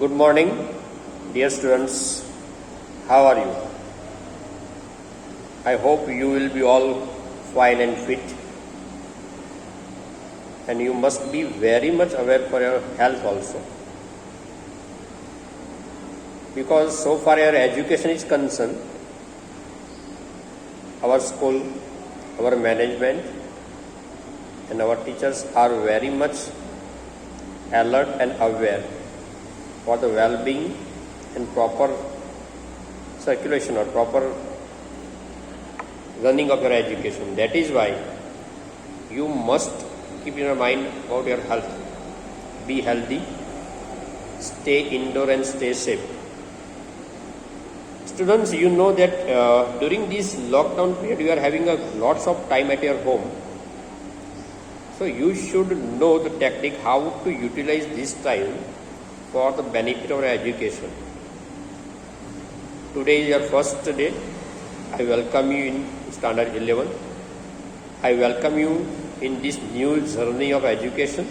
Good morning, dear students. How are you? I hope you will be all fine and fit. And you must be very much aware for your health also. Because so far your education is concerned, our school, our management and our teachers are very much alert and aware for the well-being and proper circulation or proper running of your education. That is why you must keep in your mind about your health. Be healthy, stay indoor and stay safe. Students, you know that during this lockdown period you are having lots of time at your home. So you should know the technique how to utilize this time for the benefit of your education. Today is your first day. I welcome you in Standard 11. I welcome you in this new journey of education,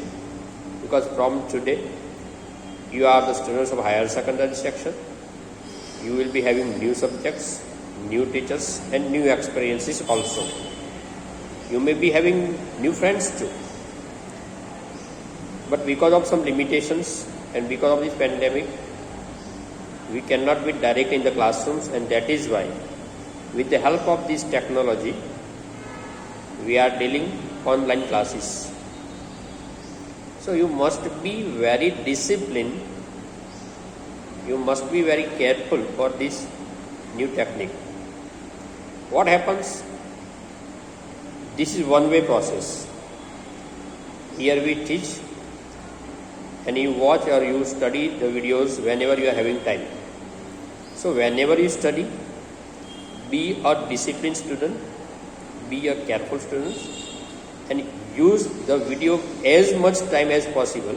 because from today you are the students of higher secondary section. You will be having new subjects, new teachers and new experiences also. You may be having new friends too. But because of some limitations and because of this pandemic, we cannot be directly in the classrooms, and that is why with the help of this technology, we are dealing online classes. So you must be very disciplined. You must be very careful for this new technique. What happens? This is one-way process. Here we teach and you watch or you study the videos whenever you are having time. So whenever you study, be a disciplined student, be a careful student and use the video as much time as possible.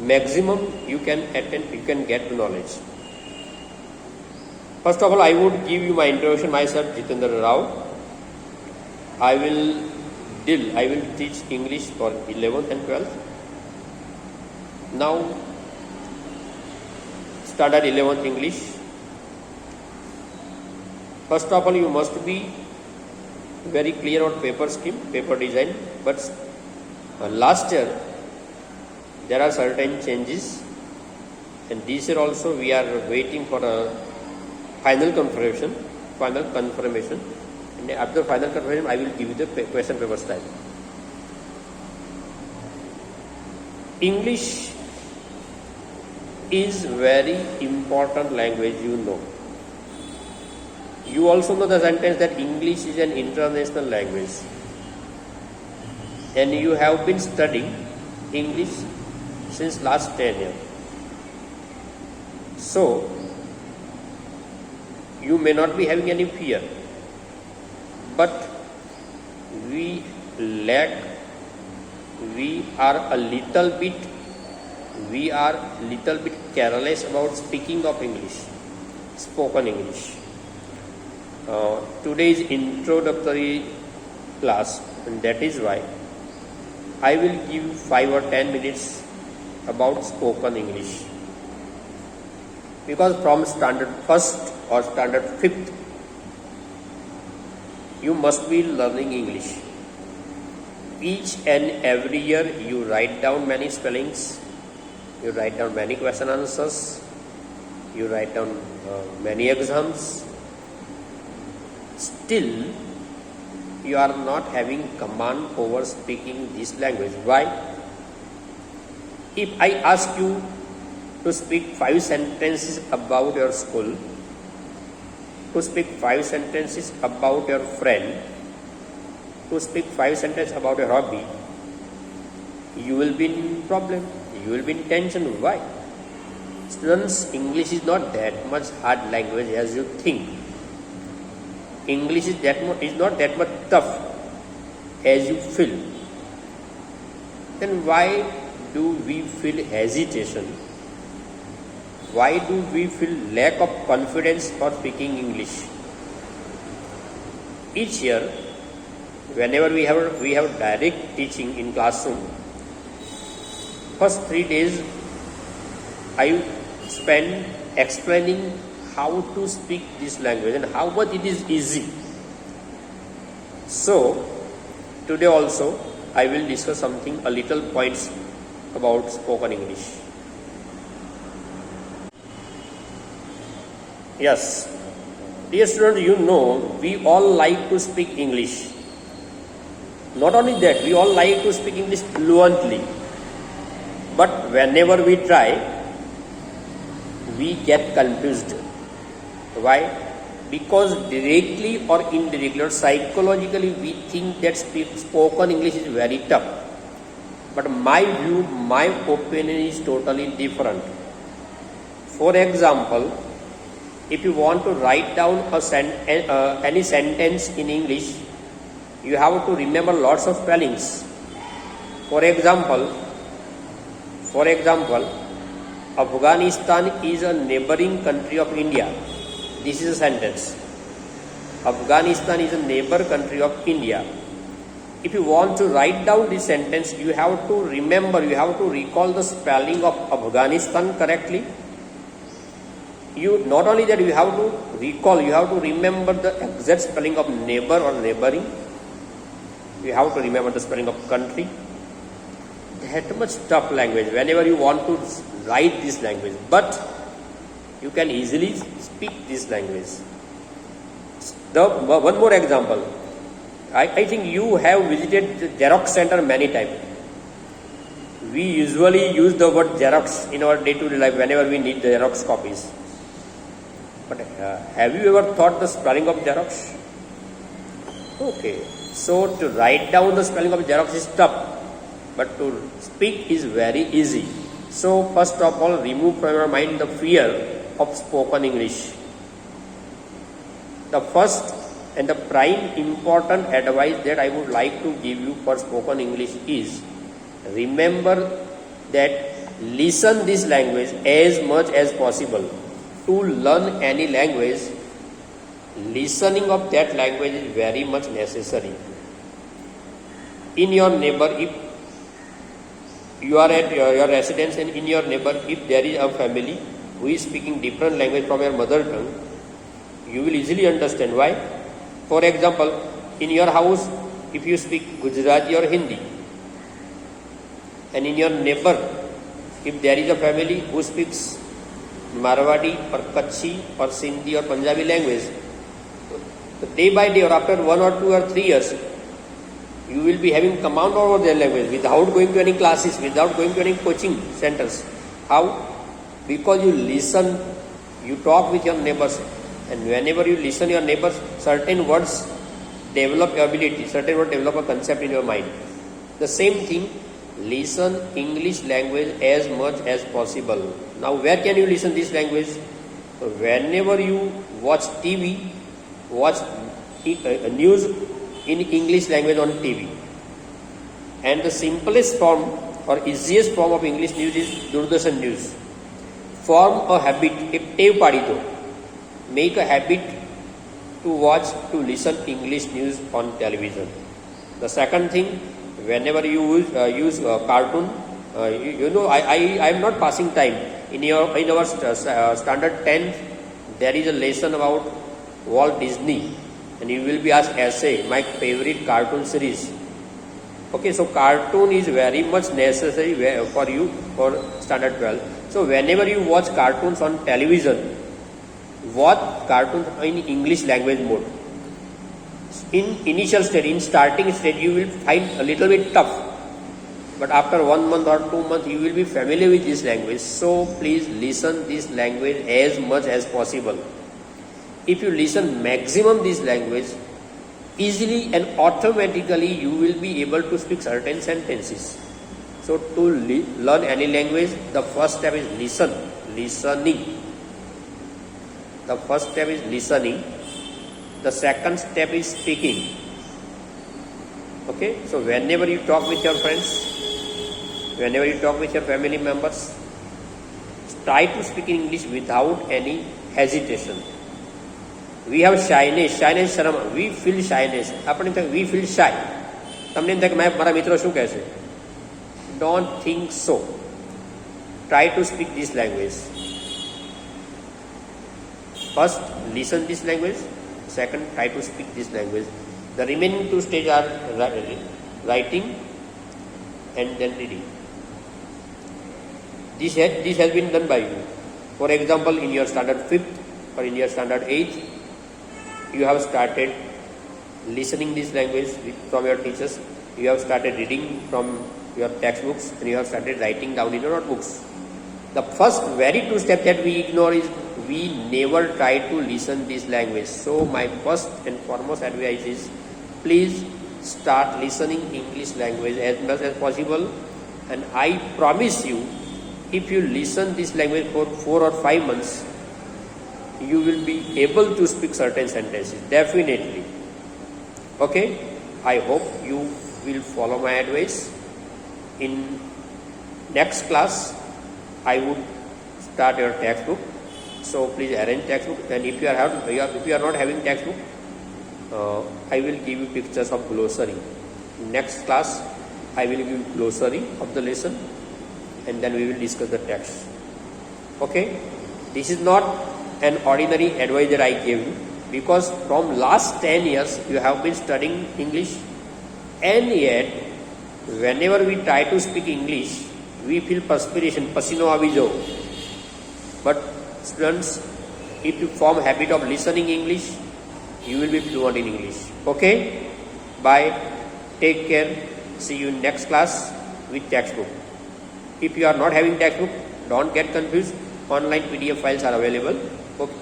Maximum you can attend, you can get the knowledge. First of all, I would give you my introduction. Myself, Jitendra Rao. I will teach English for 11th and 12th. Now, Standard 11th English. First of all, you must be very clear on paper scheme, paper design. But last year, there are certain changes, and this year also we are waiting for a final confirmation. And after final confirmation, I will give you the question paper style. English is very important language, you know. You also know the sentence that English is an international language. And you have been studying English since last 10 years. So, you may not be having any fear. But we are a little bit careless about speaking of English, spoken English. Today's introductory class, and that is why I will give 5 or 10 minutes about spoken English. Because from standard 1st or standard 5th, you must be learning English. Each and every year you write down many spellings, you write down many question answers, you write down many exams. Still, you are not having command over speaking this language. Why? If I ask you to speak 5 sentences about your school, to speak 5 sentences about your friend, to speak 5 sentences about your hobby, you will be in problem, you will be in tension. Why? Students, English is not that much hard language as you think. English is not that much tough as you feel. Then why do we feel hesitation? Why do we feel lack of confidence for speaking English? Each year, whenever we have direct teaching in classroom, first 3 days I spend explaining how to speak this language and how much it is easy. So today also I will discuss something, a little points about spoken English. Yes, dear students, you know we all like to speak English. Not only that, we all like to speak English fluently. But whenever we try, we get confused. Why? Because directly or indirectly or psychologically we think that spoken English is very tough. But my view, my opinion is totally different. For example, if you want to write down any sentence in English, you have to remember lots of spellings. For example, Afghanistan is a neighboring country of India. This is a sentence. Afghanistan is a neighbor country of India. If you want to write down this sentence, you have to remember, you have to recall the spelling of Afghanistan correctly. You not only that, you have to recall, you have to remember the exact spelling of neighbor or neighboring. You have to remember the spelling of country. That much tough language whenever you want to write this language, but you can easily speak this language. One more example. I think you have visited the Xerox center many times. We usually use the word Xerox in our day-to-day life whenever we need the Xerox copies. But have you ever thought the spelling of Xerox? Okay, so to write down the spelling of Xerox is tough, but to speak is very easy. So first of all, remove from your mind the fear of spoken English. The first and the prime important advice that I would like to give you for spoken English is, remember that listen this language as much as possible. To learn any language, listening of that language is very much necessary. In your neighbor, if you are at your residence and in your neighbor, if there is a family who is speaking different language from your mother tongue, you will easily understand why. For example, in your house, if you speak Gujarati or Hindi, and in your neighbor, if there is a family who speaks Marwadi or Kutchi or Sindhi or Punjabi language, so day by day or after 1 or 2 or 3 years, you will be having command over their language without going to any classes, without going to any coaching centers. How? Because you listen, you talk with your neighbors, and whenever you listen your neighbors, certain words develop your ability, certain words develop a concept in your mind. The same thing, listen English language as much as possible. Now where can you listen this language? So whenever you watch TV, watch news in English language on TV. And the simplest form or easiest form of English news is Doordarshan News. Form a habit, एक टेव पाड़ी दो. Make a habit to watch, to listen English news on television. The second thing, whenever you use cartoon, you know, I am not passing time. In our standard 10, there is a lesson about Walt Disney, and you will be asked essay, my favorite cartoon series. Okay, so cartoon is very much necessary for you for standard 12. So whenever you watch cartoons on television, watch cartoons in English language mode. In initial stage, in starting stage, you will find a little bit tough. But after 1 month or 2 months, you will be familiar with this language. So please listen this language as much as possible. If you listen maximum this language, easily and automatically you will be able to speak certain sentences. So to learn any language, the first step is listening. The first step is listening. The second step is speaking. Okay, so whenever you talk with your friends, whenever you talk with your family members, try to speak in English without any hesitation. We have shyness, શરમ. We feel shyness. We feel shy. તમને એમ થાય કે મારા મિત્રો શું કહેશે? Don't think so. Try to speak this language. first listen this language, second try to speak this language. The remaining two stages are writing and then reading. This has been done by you. For example, in your standard 5th or in your standard 8th, you have started listening this language from your teachers. You have started reading from your textbooks and you have started writing down in your notebooks. The first very two steps that we ignore is we never try to listen this language. So my first and foremost advice is please start listening English language as much as possible, and I promise you, if you listen this language for 4 or 5 months, you will be able to speak certain sentences, definitely. Okay, I hope you will follow my advice. In next class, I would start your textbook, so please arrange textbook. And if you are not having textbook, I will give you pictures of glossary. Next class, I will give you glossary of the lesson, and then we will discuss the text. Okay, this is not an ordinary advice that I gave you, because from last 10 years you have been studying English, and yet whenever we try to speak English, we feel perspiration, pasino avi jo. But students, if you form habit of listening English, you will be fluent in English. Okay, bye, take care, see you in next class with textbook. If you are not having textbook, don't get confused, online PDF files are available. Okay,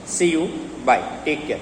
see you, bye, take care.